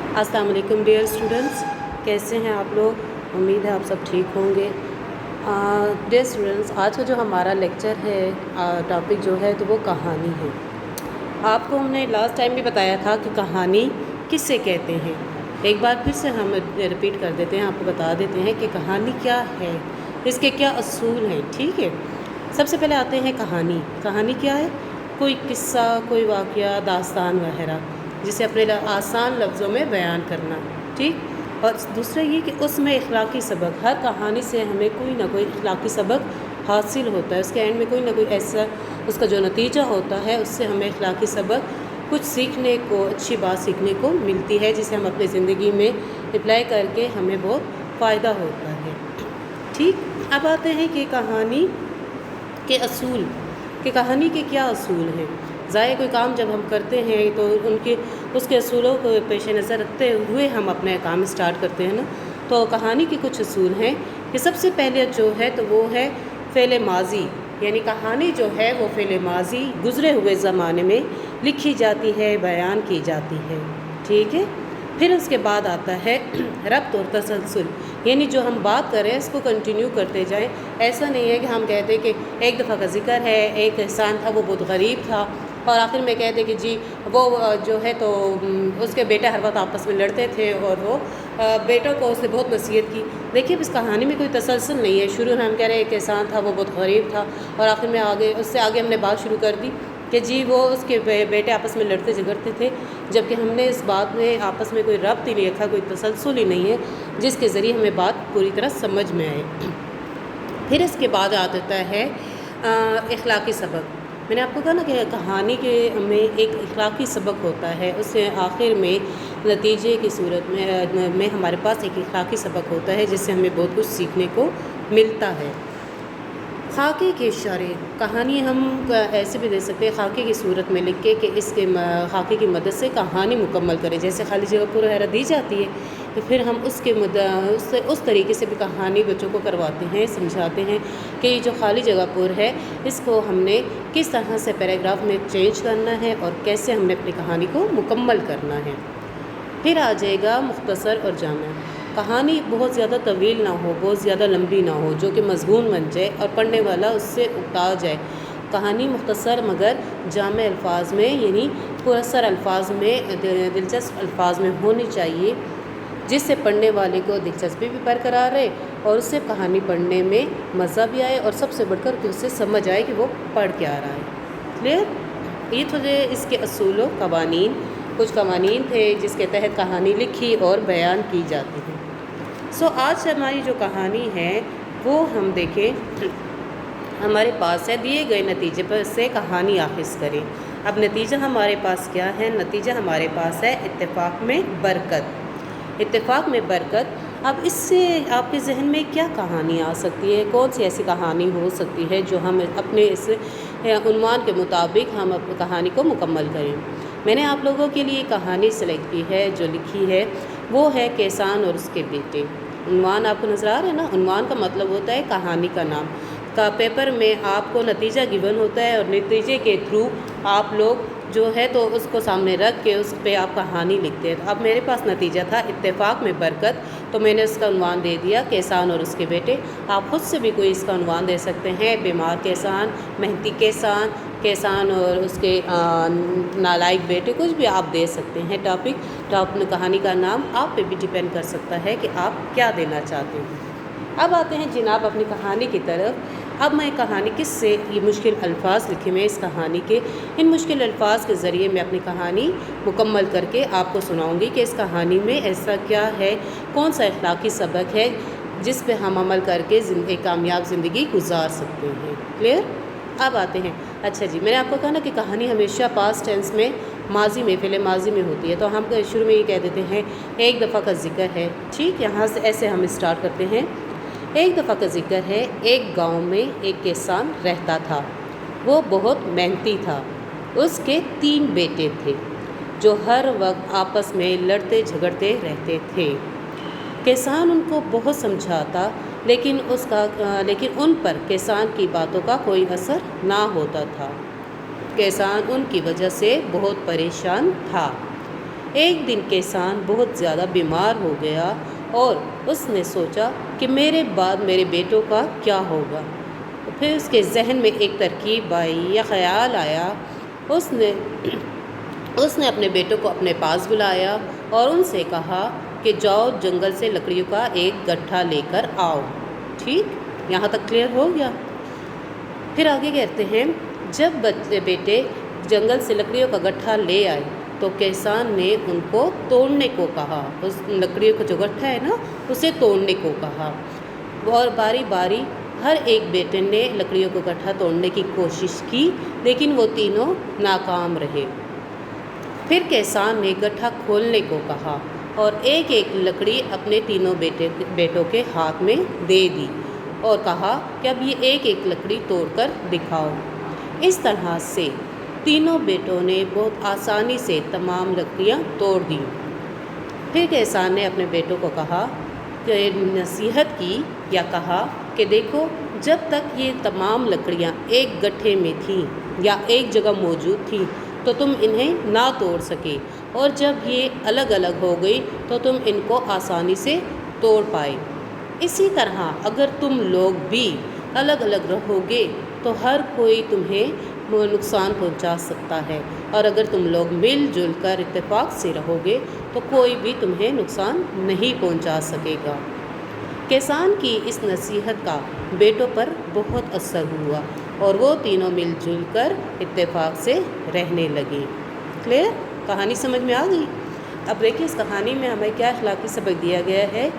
अस्सलाम वालेकुम dear students, कैसे हैं आप लोग। उम्मीद है आप सब ठीक होंगे। डियर स्टूडेंट्स, आज का जो हमारा लेक्चर है, टॉपिक जो है तो वो कहानी है। आपको हमने लास्ट टाइम भी बताया था कि कहानी किससे कहते हैं। एक बार फिर से हम रिपीट कर देते हैं, आपको बता देते हैं कि कहानी क्या है, इसके क्या असूल हैं। ठीक है, सबसे पहले आते हैं कहानी। कहानी क्या है? कोई किस्सा, कोई वाक़या, दास्तान वगैरह, जिसे अपने आसान लफ्ज़ों में बयान करना। ठीक। और दूसरा ये कि उसमें इखलाकी सबक, हर कहानी से हमें कोई ना कोई इखलाकी सबक हासिल होता है। उसके एंड में कोई ना कोई ऐसा उसका जो नतीजा होता है, उससे हमें इखलाकी सबक कुछ सीखने को, अच्छी बात सीखने को मिलती है, जिसे हम अपनी ज़िंदगी में अप्लाई करके हमें बहुत फ़ायदा होता है। ठीक। अब आते हैं कि कहानी के असूल, कि कहानी के क्या असूल हैं। ज़ाहिर कोई काम जब हम करते हैं तो उसके असूलों को पेश नज़र रखते हुए हम अपना काम स्टार्ट करते हैं ना। तो कहानी के कुछ असूल हैं कि सबसे पहले जो है तो वो है फ़ेल माज़ी, यानी कहानी जो है वो फ़ेल माज़ी, गुज़रे हुए ज़माने में लिखी जाती है, बयान की जाती है। ठीक है। फिर उसके बाद आता है रब्त और तसलसल, यानी जो हम बात करें इसको कंटिन्यू करते जाएं। ऐसा नहीं है कि हम कहते कि एक दफ़ा का ज़िक्र है, एक इंसान था वो बहुत गरीब था, और आखिर में कहते कि जी वो जो है तो उसके बेटे हर वक्त आपस में लड़ते थे और वो बेटों को उसने बहुत नसीहत की। देखिए इस कहानी में कोई तसलसल नहीं है। शुरू में हम कह रहे हैं एक इंसान था वो बहुत गरीब था, और आखिर में उससे आगे हमने बात शुरू कर दी कि जी वो उसके बेटे आपस में लड़ते झगड़ते थे, जबकि हमने इस बात में आपस में कोई रब्त ही नहीं रखा, कोई तसलसल ही नहीं है जिसके ज़रिए हमें बात पूरी तरह समझ में आए। फिर इसके बाद आ जाता है इखलाकी सबक। मैंने आपको कहा ना कि कहानी के में एक इखलाकी सबक होता है, उससे आखिर में नतीजे की सूरत में हमारे पास एक इखलाकी सबक होता है, जिससे हमें बहुत कुछ सीखने को मिलता है। खाके के इशारे, कहानी हम ऐसे भी दे सकते हैं खाके की सूरत में लिख के कि इसके खाके की मदद से कहानी मुकम्मल करें। जैसे खाली जगह पर वगैरह दी जाती है तो फिर हम उससे उस तरीके से भी कहानी बच्चों को करवाते हैं, समझाते हैं कि ये जो खाली जगह पर है इसको हमने किस तरह से पैराग्राफ में चेंज करना है और कैसे हमने अपनी कहानी को मुकम्मल करना है। फिर आ जाएगा मुख्तसर और जामा। कहानी बहुत ज़्यादा तवील ना हो, बहुत ज़्यादा लंबी ना हो, जो कि मज़मून बन जाए और पढ़ने वाला उससे उकता जाए। कहानी मुख्तसर मगर जामे अल्फाज में, यानी पुरअसर अल्फाज में, दिलचस्प अल्फाज में होनी चाहिए, जिससे पढ़ने वाले को दिलचस्पी भी बरकरार रहे और उससे कहानी पढ़ने में मज़ा भी आए, और सबसे बढ़कर कि उससे समझ आए कि वो पढ़ क्या रहा है। क्लियर। ये तो इसके असूल व कवानीन, कुछ कवानीन थे जिसके तहत कहानी लिखी और बयान की जाती है। सो आज हमारी जो कहानी है वो हम देखें, हमारे पास है दिए गए नतीजे पर से कहानी आखिज़ करें। अब नतीजा हमारे पास क्या है? नतीजा हमारे पास है इत्तेफाक में बरकत। इत्तेफाक में बरकत। अब इससे आपके जहन में क्या कहानी आ सकती है? कौन सी ऐसी कहानी हो सकती है जो हम अपने इस उन्वान के मुताबिक हम अपनी कहानी को मुकम्मल करें? मैंने आप लोगों के लिए कहानी सेलेक्ट की है, जो लिखी है वो है किसान और उसके बेटे। उन्वान आपको नज़र आ रहा है ना? उन्वान का मतलब होता है कहानी का नाम। का पेपर में आपको नतीजा गिवन होता है और नतीजे के थ्रू आप लोग जो है तो उसको सामने रख के उस पर आप कहानी लिखते हैं। तो अब मेरे पास नतीजा था इत्तेफाक में बरकत, तो मैंने उसका उन्वान दे दिया किसान और उसके बेटे। आप ख़ुद से भी कोई इसका उन्वान दे सकते हैं, बीमार किसान, मेहनती किसान, किसान और उसके नालायक बेटे, कुछ भी आप दे सकते हैं। टॉपिक कहानी का नाम आप पे भी डिपेंड कर सकता है कि आप क्या देना चाहते हैं। अब आते हैं जनाब अपनी कहानी की तरफ। अब मैं कहानी किससे, ये मुश्किल अल्फाज लिखे हुए इस कहानी के, इन मुश्किल अल्फाज के ज़रिए मैं अपनी कहानी मुकम्मल करके आपको सुनाऊंगी कि इस कहानी में ऐसा क्या है, कौन सा अखलाकी सबक है जिस पे हम अमल करके एक कामयाब ज़िंदगी गुजार सकते हैं। क्लियर। अब आते हैं, अच्छा जी, मैंने आपको कहा ना कि कहानी हमेशा पास्ट टेंस में, माजी में, फ़िल माजी में होती है, तो हम शुरू में ये कह देते हैं एक दफ़ा का ज़िक्र है। ठीक, यहाँ से ऐसे हम स्टार्ट करते हैं। एक दफ़ा का ज़िक्र है, एक गांव में एक किसान रहता था। वो बहुत मेहनती था। उसके 3 बेटे थे जो हर वक्त आपस में लड़ते झगड़ते रहते थे। किसान उनको बहुत समझाता, लेकिन उन पर किसान की बातों का कोई असर ना होता था। किसान उनकी वजह से बहुत परेशान था। ایک دن کیسان بہت زیادہ بیمار ہو گیا اور اس نے سوچا کہ میرے بعد میرے بیٹوں کا کیا ہوگا۔ پھر اس کے ذہن میں ایک ترکیب آئی یا خیال آیا۔ اس نے اپنے بیٹوں کو اپنے پاس بلایا اور ان سے کہا کہ جاؤ جنگل سے لکڑیوں کا ایک گٹھا لے کر آؤ۔ ٹھیک، یہاں تک کلیئر ہو گیا؟ پھر آگے کہتے ہیں جب بیٹے جنگل سے لکڑیوں کا گٹھا لے آئے تو کیسان نے ان کو توڑنے کو کہا۔ اس لکڑیوں کا جو گٹھا ہے نا اسے توڑنے کو کہا، اور باری باری ہر ایک بیٹے نے لکڑیوں کو گٹھا توڑنے کی کوشش کی، لیکن وہ تینوں ناکام رہے۔ پھر کیسان نے گٹھا کھولنے کو کہا اور ایک ایک لکڑی اپنے تینوں بیٹوں کے ہاتھ میں دے دی اور کہا کہ اب یہ ایک ایک لکڑی توڑ کر دکھاؤ۔ اس طرح سے تینوں بیٹوں نے بہت آسانی سے تمام لکڑیاں توڑ دیں۔ پھر کیسان نے اپنے بیٹوں کو کہا کہ نصیحت کی یا کہا کہ دیکھو، جب تک یہ تمام لکڑیاں ایک گٹھے میں تھیں یا ایک جگہ موجود تھیں تو تم انہیں نہ توڑ سکے، اور جب یہ الگ الگ ہو گئی تو تم ان کو آسانی سے توڑ پائے۔ اسی طرح اگر تم لوگ بھی الگ الگ رہو گے تو ہر کوئی تمہیں نقصان پہنچا سکتا ہے، اور اگر تم لوگ مل جل کر اتفاق سے رہو گے تو کوئی بھی تمہیں نقصان نہیں پہنچا سکے گا۔ کیسان کی اس نصیحت کا بیٹوں پر بہت اثر ہوا اور وہ تینوں مل جل کر اتفاق سے رہنے لگے۔ کلیئر؟ کہانی سمجھ میں آ گئی؟ اب دیکھیے اس کہانی میں ہمیں کیا اخلاقی سبق دیا گیا ہے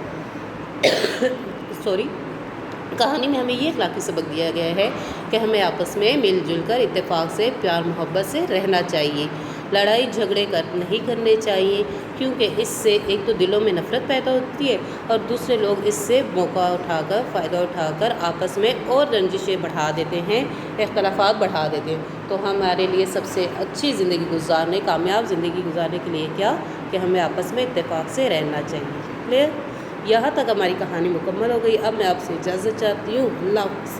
کہانی میں ہمیں یہ اخلاقی سبق دیا گیا ہے کہ ہمیں آپس میں مل جل کر اتفاق سے پیار محبت سے رہنا چاہیے، لڑائی جھگڑے نہیں کرنے چاہیے، کیونکہ اس سے ایک تو دلوں میں نفرت پیدا ہوتی ہے اور دوسرے لوگ اس سے موقع اٹھا کر فائدہ اٹھا کر آپس میں اور رنجشیں بڑھا دیتے ہیں، اختلافات بڑھا دیتے ہیں۔ تو ہمارے لیے سب سے اچھی زندگی گزارنے، کامیاب زندگی گزارنے کے لیے کیا کہ ہمیں آپس میں اتفاق سے رہنا چاہیے۔ کلیئر؟ یہاں تک ہماری کہانی مکمل ہو گئی۔ اب میں آپ سے اجازت چاہتی ہوں۔ اللہ حافظ۔